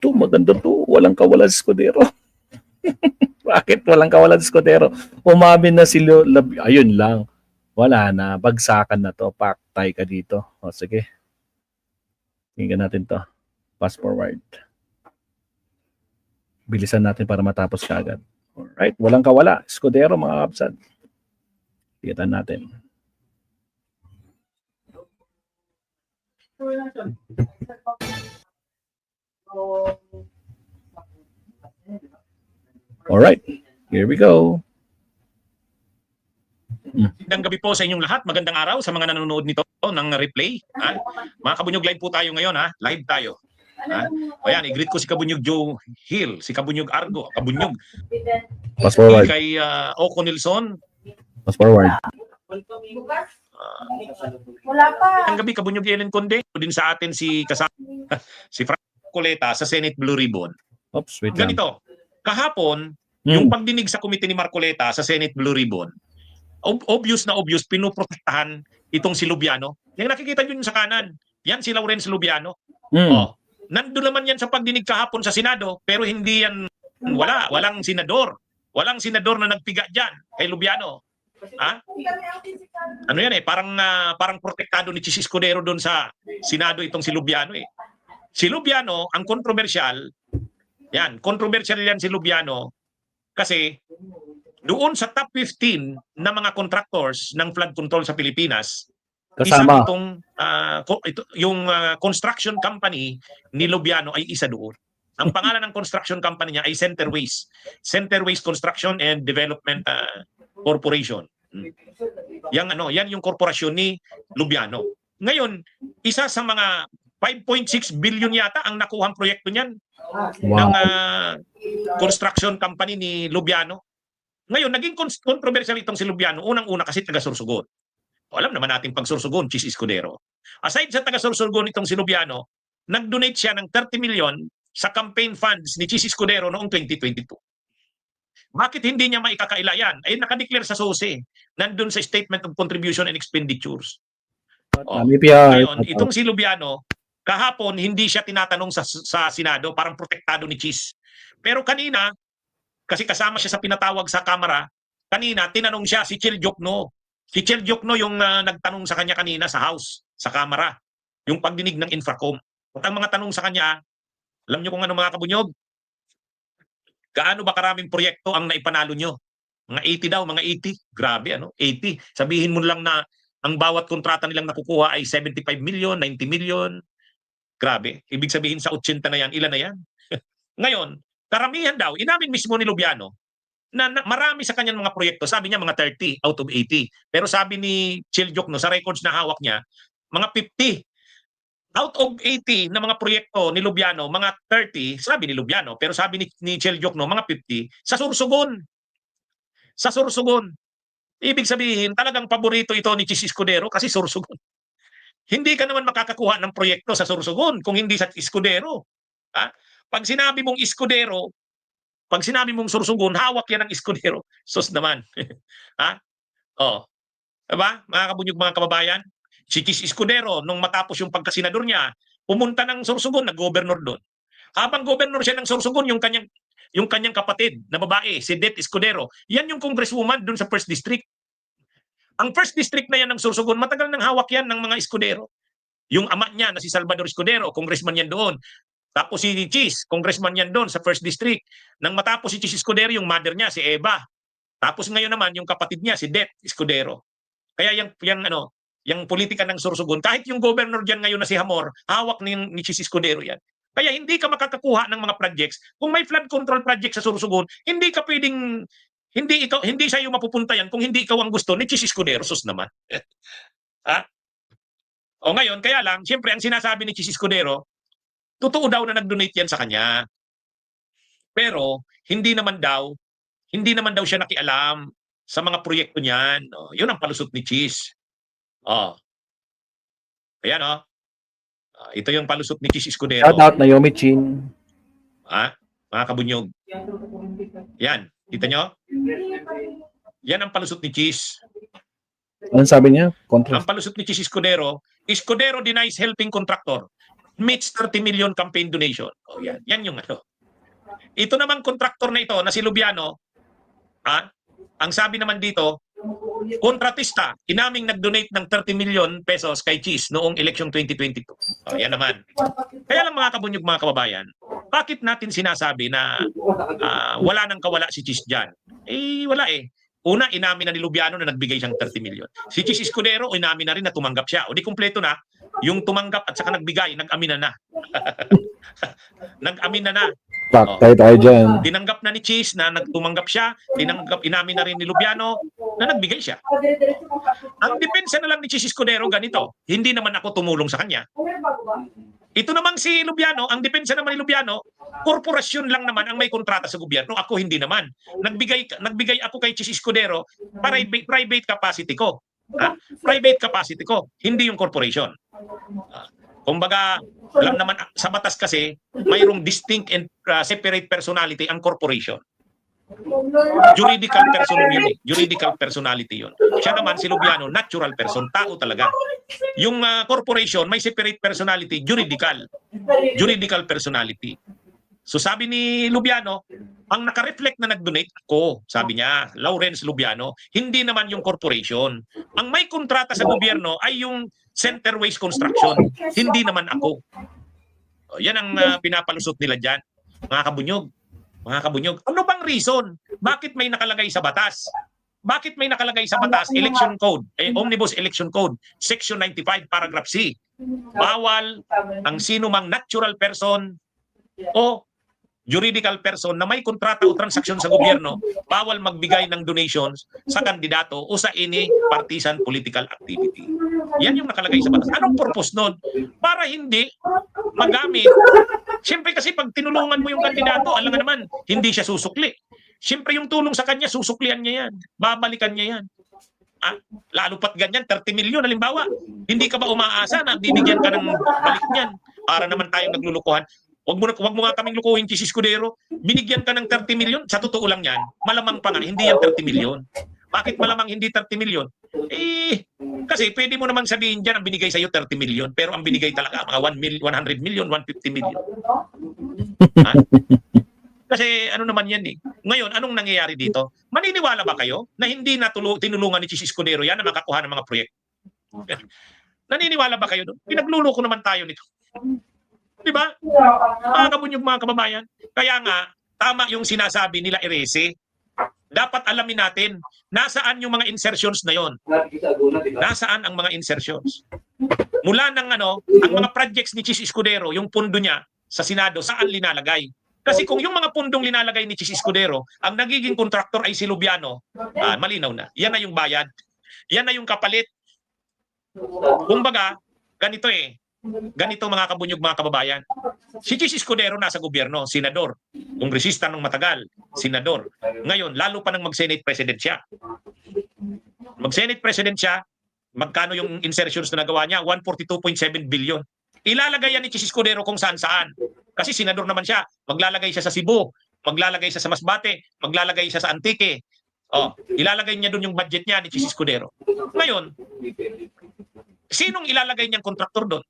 to, maganda to. Walang kawalan si Escudero. Bakit walang kawalan si Escudero? Umamin na si ayun lang. Wala na. Bagsakan na to. Paktay ka dito. O, sige. Tingnan natin to. Fast forward. Bilisan natin para matapos kaagad. Alright. Walang kawala. Escudero, mga kapsad. Tingnan natin. Alright, here we go. Magandang gabi po sa inyong lahat. Magandang araw sa mga nanonood nito ng replay. Mga Kabunyog, live po tayo ngayon. Live tayo. O yan, i-greet ko si Kabunyog Joe Hill, si Kabunyog Argo, Kabunyog. Fast forward. Kay Oko Nilson. Fast forward. Wala pa. Ang gabi, Kabunyog Ellen Conde. Din sa atin si kasama si Frank Coleta sa Senate Blue Ribbon. Oops, wait lang. Ganito, kahapon, yung pagdinig sa komite ni Marcoleta sa Senate Blue Ribbon, obvious na obvious, pinuprotektahan itong si Lubiano. Yung nakikita nyo sa kanan, yan si Lawrence Lubiano. Oh, nandun naman yan sa pagdinig kahapon sa Senado, pero hindi yan, walang senador. Walang senador na nagpiga dyan kay Lubiano. Ano yan parang protektado ni Chis Escudero doon sa Senado itong si Lubiano eh. Si Lubiano, ang controversial yan si Lubiano kasi doon sa top 15 na mga contractors ng flood control sa Pilipinas, kasama itong construction company ni Lubiano ay isa doon. Ang pangalan ng construction company niya ay Centerways Construction and Development Corporation. Yan yung korporasyon ni Lubiano. Ngayon, isa sa mga 5.6 billion yata ang nakuhang proyekto niyan ng construction company ni Lubiano. Ngayon, naging controversial itong si Lubiano. Unang-una kasi taga-Sorsogon. Alam naman natin pag Sorsogon, Chis Escudero. Aside sa taga-Sorsogon itong si Lubiano, nag-donate siya ng 30 million sa campaign funds ni Chis Escudero noong 2022. Bakit hindi niya maikakaila yan? Ay nakadeclare sa SOSE. Nandun sa Statement of Contribution and Expenditures. Ngayon, itong si Lubiano, kahapon hindi siya tinatanong sa Senado, parang protektado ni Chis. Pero kanina, kasi kasama siya sa pinatawag sa Kamara, kanina tinanong siya si Chel Diokno. Si Chel Diokno yung nagtanong sa kanya kanina sa House, sa Kamara, yung pagdinig ng Infracom. At ang mga tanong sa kanya, alam niyo kung ano mga Kabunyog? Gaano ba karaming proyekto ang naipanalo nyo? Mga 80 daw, mga 80. Grabe, 80. Sabihin mo lang na ang bawat kontrata nilang nakukuha ay 75 million, 90 million. Grabe. Ibig sabihin sa 80 na yan, ilan na yan? Ngayon, karamihan daw, inamin mismo ni Lubiano na marami sa kanyang mga proyekto. Sabi niya mga 30 out of 80. Pero sabi ni Chel Diokno sa records na hawak niya, mga 50. Out of 80 na mga proyekto ni Lubiano, mga 30, sabi ni Lubiano, pero sabi ni Chel Diokno, mga 50, sa Sorsogon. Sa Sorsogon. Ibig sabihin, talagang paborito ito ni Chis Escudero kasi Sorsogon. Hindi ka naman makakakuha ng proyekto sa Sorsogon kung hindi sa Escudero. Pag sinabi mong Escudero, pag sinabi mong Sorsogon, hawak yan ng Escudero. Sus naman. Diba? Mga Kabunyog, mga kababayan, si Chis Escudero, nung matapos yung pagkasenador niya, pumunta ng Sorsogon, nag-governor doon. Habang governor siya ng Sorsogon, yung kanyang kapatid na babae, si Det Escudero, yan yung congresswoman doon sa 1st District. Ang 1st District na yan ng Sorsogon, matagal nang hawak yan ng mga Escudero. Yung ama niya na si Salvador Escudero, congressman yan doon. Tapos si Chis, congressman yan doon sa 1st District. Nang matapos si Chis Escudero, yung mother niya, si Eva. Tapos ngayon naman, yung kapatid niya, si Det Escudero. Kaya yung politika ng Sorsogon, kahit yung governor dyan ngayon na si Hamor, hawak ni Chis Escudero yan. Kaya hindi ka makakakuha ng mga projects. Kung may flood control project sa Sorsogon, hindi ka pwedeng, hindi sa iyo mapupunta yan kung hindi ikaw ang gusto ni Chis Escudero. Sus naman. O ngayon, kaya lang, siyempre ang sinasabi ni Chis Escudero, totoo daw na nag-donate yan sa kanya. Pero, hindi naman daw siya nakialam sa mga proyekto niyan. Yun ang palusot ni Chis. Ayan ito yung palusot ni Chis Escudero. Shout out Naomi Chin. Mga Kabunyog. Yan, kita nyo? Yan ang palusot ni Chis. Anong sabi niya? Ang palusot ni Chis Escudero, Escudero denies helping contractor. meets 30 million campaign donation. O yan, yan yung ano. Ito naman kontraktor na ito na si Lubiano, ang sabi naman dito, kontratista, inaming nag-donate ng 30 million pesos kay Cheese noong election 2022. O, yan naman. Kaya lang mga kabunyog, mga kababayan, bakit natin sinasabi na wala nang kawala si Cheese dyan? Eh, wala eh. Una, inamin na ni Lubiano na nagbigay siyang 30 million. Si Cheese Escudero, inamin na rin na tumanggap siya. O di kumpleto na, yung tumanggap at saka nagbigay, nag-amin na. Nag-amin na. Paktay tayo dyan. Tinanggap na ni Cheese na nagtumanggap siya, inamin na rin ni Lubiano na nagbigay siya. Ang depensa na lang ni Cheese Escudero ganito, hindi naman ako tumulong sa kanya. Ito namang si Lubiano, ang depensa naman ni Lubiano, korporasyon lang naman ang may kontrata sa gobyerno, ako hindi naman. Nagbigay ako kay Cheese Escudero para private capacity ko. Private capacity ko, hindi yung corporation. Kumbaga, alam naman sa batas kasi, mayroong distinct and separate personality ang corporation. Juridical person yun eh. Juridical personality yun. Siya naman, si Lubiano, natural person, tao talaga. Yung corporation, may separate personality, juridical. Juridical personality. So sabi ni Lubiano, ang naka-reflect na nag-donate ako, sabi niya, Lawrence Lubiano, hindi naman yung corporation. Ang may kontrata sa gobyerno ay yung Centerways Construction, hindi naman ako. O, yan ang pinapalusot nila dyan. Mga kabunyog, mga kabunyog. Ano bang reason? Bakit may nakalagay sa batas? Bakit may nakalagay sa batas, election code, Omnibus Election Code, Section 95, Paragraph C. Bawal ang sino mang natural person o juridical person na may kontrata o transaksyon sa gobyerno, bawal magbigay ng donations sa kandidato o sa any partisan political activity. Yan yung nakalagay sa batas. Anong purpose nun? Para hindi magamit. Siyempre kasi pag tinulungan mo yung kandidato, alam nga naman, hindi siya susukli. Siyempre yung tulong sa kanya, susuklian niya yan. Babalikan niya yan. Lalo pat ganyan, 30 milyon, halimbawa. Hindi ka ba umaasa na bibigyan ka ng balik niyan? Para naman tayong naglulukuhan. Wag mo nga kaming lukuhin, Cheese Escudero. Binigyan ka ng 30 milyon, sa totoo lang yan, malamang pa nga, hindi yan 30 milyon. Bakit malamang hindi 30 milyon? Kasi pwede mo naman sabihin dyan, ang binigay sa'yo 30 milyon, pero ang binigay talaga, mga 100 million, 150 million. Kasi ano naman yan eh. Ngayon, anong nangyayari dito? Maniniwala ba kayo na hindi tinulungan ni Cheese Escudero yan na makakuha ng mga proyekto? Naniniwala ba kayo doon? Pinagluloko naman tayo nito. Di ba? Mga kabunyog, mga kababayan. Kaya nga, tama yung sinasabi nila Erese. Dapat alamin natin, nasaan yung mga insertions na yon? Nasaan ang mga insertions? Mula ng ang mga projects ni Cheese Escudero, yung pundo niya sa Senado, saan linalagay? Kasi kung yung mga pundong linalagay ni Cheese Escudero, ang nagiging kontraktor ay si Lubiano, malinaw na. Yan na yung bayad. Yan na yung kapalit. Kumbaga, ganito eh. Ganito mga kabunyog, mga kababayan. Si Cheese Escudero nasa gobyerno, senador. Kongresista ng matagal, senador. Ngayon, lalo pa nang mag-Senate President siya. Mag-Senate President siya, magkano yung insertions na nagawa niya? 142.7 billion. Ilalagay yan ni Cheese Escudero kung saan-saan. Kasi senador naman siya. Maglalagay siya sa Cebu, maglalagay siya sa Masbate, maglalagay siya sa Antique. Ilalagay niya doon yung budget niya ni Cheese Escudero. Ngayon, sinong ilalagay niyang kontraktor doon?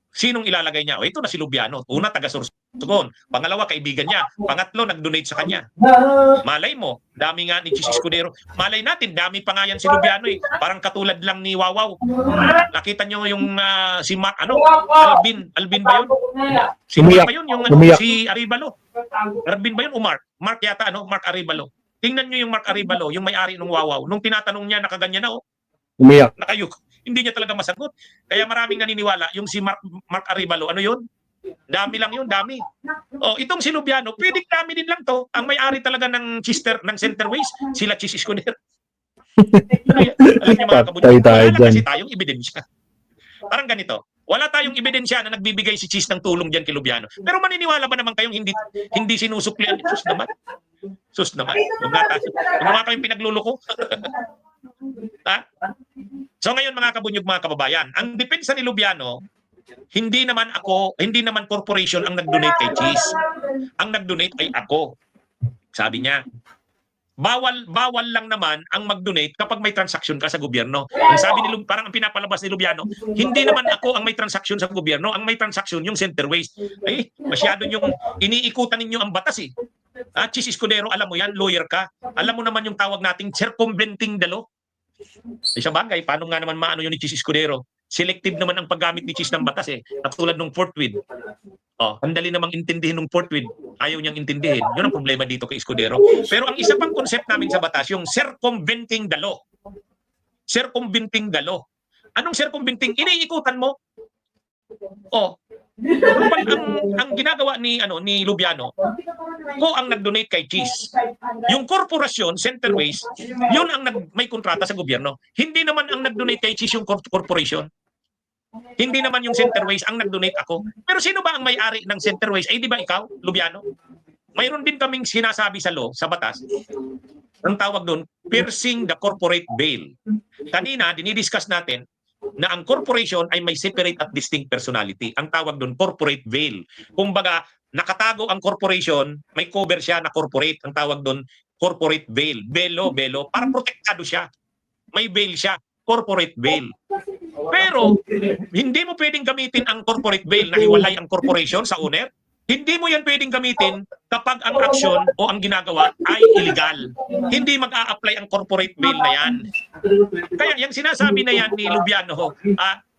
Sinong ilalagay niya? Ito na si Lubiano. Una, taga-Sorsogon. Pangalawa, kaibigan niya. Pangatlo, nag-donate sa kanya. Malay mo, dami nga ni Cheese Escudero. Malay natin, dami pa nga yan si Lubiano eh. Parang katulad lang ni Wawaw. Nakita niyo yung si Mark, Alvin ba yun? Si Mark ba yun? Yung si Arevalo. Alvin ba yun o Mark? Mark yata, Mark Arevalo. Tingnan niyo yung Mark Arevalo, yung may-ari ng Wawaw. Nung tinatanong niya, nakaganyan na Umiyak. Nakayuk. Hindi niya talaga masagot. Kaya maraming naniniwala. Yung si Mark Arevalo, ano yun? Dami lang yun, dami. Itong si Lubiano, pwedeng dami din lang to. Ang may-ari talaga ng Centerways, sila Cheese Escudero. Ano yan? Alam niyo mga kabunyog, wala lang kasi tayong ebidensya. Parang ganito. Wala tayong ebidensya na nagbibigay si Cheese ng tulong dyan kay Lubiano. Pero maniniwala ba naman kayong hindi sinusuklian? Sus naman. Sus naman. Huwag nga kayong pinagluloko. So ngayon mga kabunyog, mga kababayan, ang depensa ni Lubiano, hindi naman corporation ang nag-donate kay Cheese. Ang nag-donate ay ako. Sabi niya. bawal lang naman ang mag-donate kapag may transaction ka sa gobyerno. Ang sabi ni parang ang pinapalabas ni Lubiano, hindi naman ako ang may transaction sa gobyerno, ang may transaction yung center waste. Ay, masyado yung iniikutan ninyo ang batas eh. Chis Escudero, alam mo yan, lawyer ka. Alam mo naman yung tawag nating circumventing the law. Sa bagay, paano nga naman maano yun ni Chis Escudero? Selective naman ang paggamit ni Chis ng batas eh. Katulad ng forthwith. Ang dali namang intindihin ng forthwith. Ayaw niyang intindihin. Yun ang problema dito kay Escudero. Pero ang isa pang concept namin sa batas, yung circumventing the law. Circumventing the law. Anong circumventing? Iniikutan mo. Ang ginagawa ni Lubiano, ko ang nag-donate kay Cheese. Yung korporasyon, Centerways, yun ang may kontrata sa gobyerno. Hindi naman ang nag-donate kay Cheese yung corporation. Hindi naman yung Centerways ang nag-donate ako. Pero sino ba ang may-ari ng Centerways? Ay di ba ikaw, Lubiano? Mayroon din kaming sinasabi sa law, sa batas. Ang tawag doon, piercing the corporate veil. Kanina, dinidiscuss natin na ang corporation ay may separate at distinct personality. Ang tawag doon, corporate veil. Kumbaga, nakatago ang corporation, may cover siya na corporate. Ang tawag doon, corporate veil. Belo, para protektado siya. May veil siya, corporate veil. Pero, hindi mo pwedeng gamitin ang corporate veil na hiwalay ang corporation sa owner. Hindi mo yan pwedeng gamitin kapag ang aksyon o ang ginagawa ay illegal. Hindi mag-a-apply ang corporate veil na yan. Kaya yung sinasabi na yan ni Lubiano,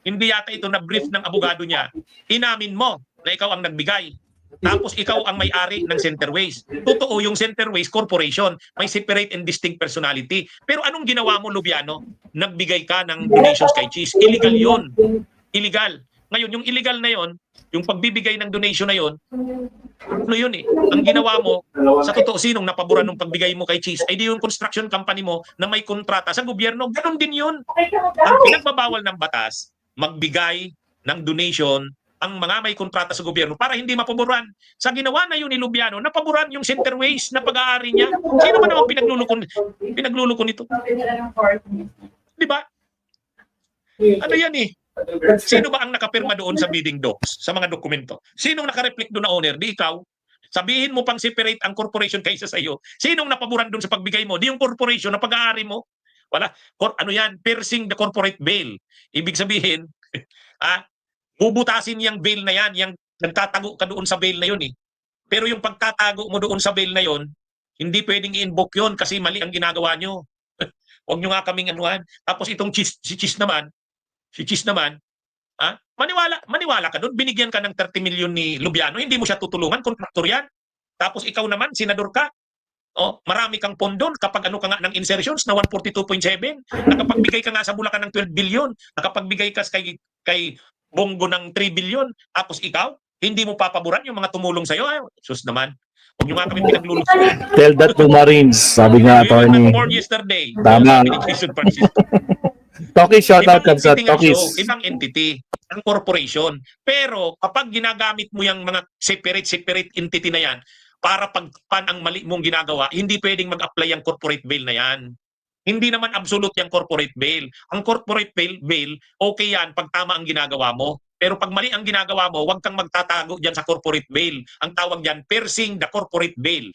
hindi yata ito na-brief ng abogado niya, inamin mo na ikaw ang nagbigay. Tapos ikaw ang may-ari ng Centerways. Totoo, yung Centerways Corporation, may separate and distinct personality. Pero anong ginawa mo, Lubiano? Nagbigay ka ng donations kay Cheese. Illegal yun. Illegal. Ngayon, yung illegal na yon, yung pagbibigay ng donation na yon, ano yun eh? Ang ginawa mo, sa totoo sinong napaboran ng pagbigay mo kay Cheese, ay di yung construction company mo na may kontrata sa gobyerno. Ganon din yun. Ang pinagbabawal ng batas, magbigay ng donation ang mga may kontrata sa gobyerno para hindi mapaboran. Sa ginawa na yun ni Lubiano, napaboran yung Centerways na pag-aari niya. Sino ba naman pinaglulukon nito? Di ba? Ano yan eh? Sino ba ang nakapirma doon sa bidding docs, sa mga dokumento? Sinong nakareflect doon na owner? Di ikaw. Sabihin mo pang separate ang corporation kaysa sa iyo. Sinong napaboran doon sa pagbigay mo? Di yung corporation na pag-aari mo. Wala. Ano yan? Piercing the corporate veil. Ibig sabihin, bubutasin yung veil na yan, yung nagtatago ka doon sa veil na yun eh. Pero yung pagtatago mo doon sa veil na yun, hindi pwedeng i-invoke yun kasi mali ang ginagawa nyo. Huwag nyo nga kaming anuhan. Tapos itong si Cheese naman, maniwala ka doon, binigyan ka ng 30 million ni Lubiano, hindi mo siya tutulungan, kontraktor yan. Tapos ikaw naman, senador ka, marami kang pondo, kapag ka nga ng insertions na 142.7, nakapagbigay ka nga sa Bulacan ng 12 billion, nakapagbigay ka kay Bongo ng 3 billion, tapos ikaw, hindi mo papaboran yung mga tumulong sa'yo. Sus naman, huwag nyo nga kami pinagluluto. Tell that to Marines, sabi nga attorney. Born yesterday. Tama. Jason Francisco. Toki, shout out ka sa Tokis. Ibang entity, ang corporation. Pero kapag ginagamit mo yung mga separate entity na yan, para pagpan ang mali mong ginagawa, hindi pwedeng mag-apply ang corporate veil na yan. Hindi naman absolute yung corporate veil. Ang corporate veil, okay yan pag tama ang ginagawa mo. Pero pag mali ang ginagawa mo, huwag kang magtatago dyan sa corporate veil. Ang tawag dyan, piercing the corporate veil.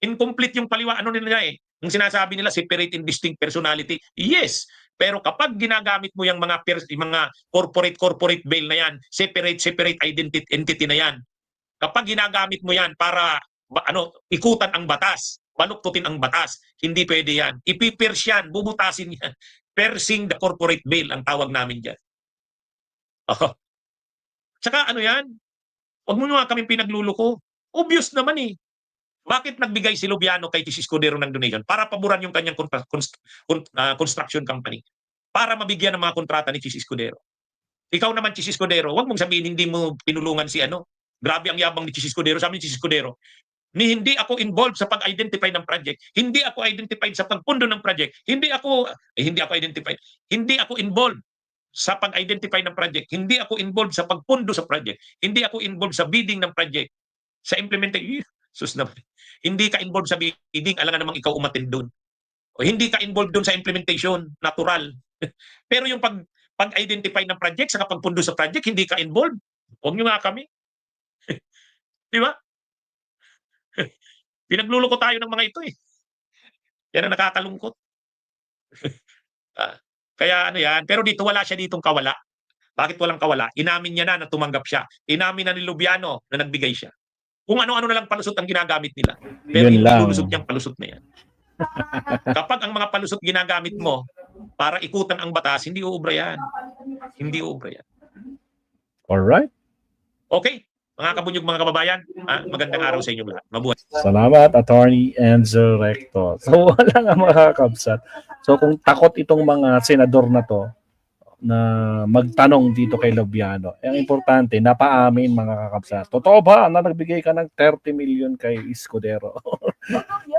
Incomplete yung paliwa, nila eh. Yung sinasabi nila, separate and distinct personality. Yes, pero kapag ginagamit mo yung mga corporate veil na yan, separate identity entity na yan, kapag ginagamit mo yan para ikutan ang batas, baluktutin ang batas, hindi pwede yan. Ipipierce yan, bubutasin yan. Piercing the corporate veil ang tawag namin dyan. Tsaka yan? Huwag mo nga kami pinagluluko. Obvious naman eh. Bakit nagbigay si Lubiano kay Cheese Escudero ng donation? Para paboran yung kanyang construction company. Para mabigyan ng mga kontrata ni Cheese Escudero. Ikaw naman, Cheese Escudero, huwag mong sabihin hindi mo pinulungan si Grabe ang yabang ni Cheese Escudero. Sabi ni Cheese Escudero, hindi ako involved sa pag-identify ng project. Hindi ako identified sa pagpundo ng project. Hindi ako involved sa pag-identify ng project. Hindi ako involved sa pagpundo sa project. Hindi ako involved sa bidding ng project. Sa implementation. Sus naman. Hindi ka involved sa bidding, alangan namang ikaw umattend doon. O hindi ka involved doon sa implementation, natural. Pero yung pag-identify ng project, sa pagpundo sa project, hindi ka involved. Huwag nyo nga kami. Di ba? Pinagluloko tayo ng mga ito eh. Yan ang nakakalungkot. Ah, kaya ano yan, pero dito wala siya ditong kawala. Bakit walang kawala? Inamin niya na tumanggap siya. Inamin na ni Lubiano na nagbigay siya. Kung ano-ano na lang palusot ang ginagamit nila. Pero Yun yung lang. nilulusot niyang palusot na yan. Kapag ang mga palusot ginagamit mo para ikutan ang batas, hindi uubra yan. Hindi uubra yan. Alright. Okay, mga kabunyog, mga kababayan, magandang araw sa inyong lahat. Mabuhay. Salamat, Attorney Enzo Recto. So, wala nga makakabsat. So, kung takot itong mga senador na to na magtanong dito kay Lubiano, ang importante, napaamin mga kakabsat. Totoo ba na nagbigay ka ng 30 million kay Escudero?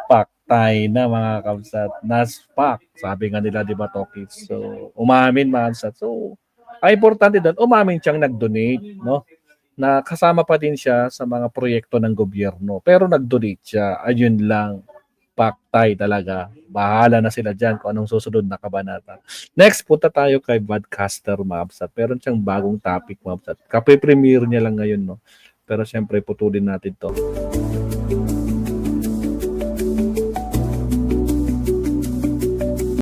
Paktay na mga kakabsat. Naspak, sabi nga nila, di ba, Tokis? So, umamin mga kakabsat. So, ang importante doon, umamin siyang nag-donate, no? Na kasama pa din siya sa mga proyekto ng gobyerno. Pero nag-donate siya. Ayun lang. Paktay talaga. Bahala na sila dyan kung anong susunod na kabanata. Next, punta tayo kay Vodcaster Mabsat. Meron siyang bagong topic, Mabsat. Kape-premiere niya lang ngayon, no? Pero siyempre, putulin natin to.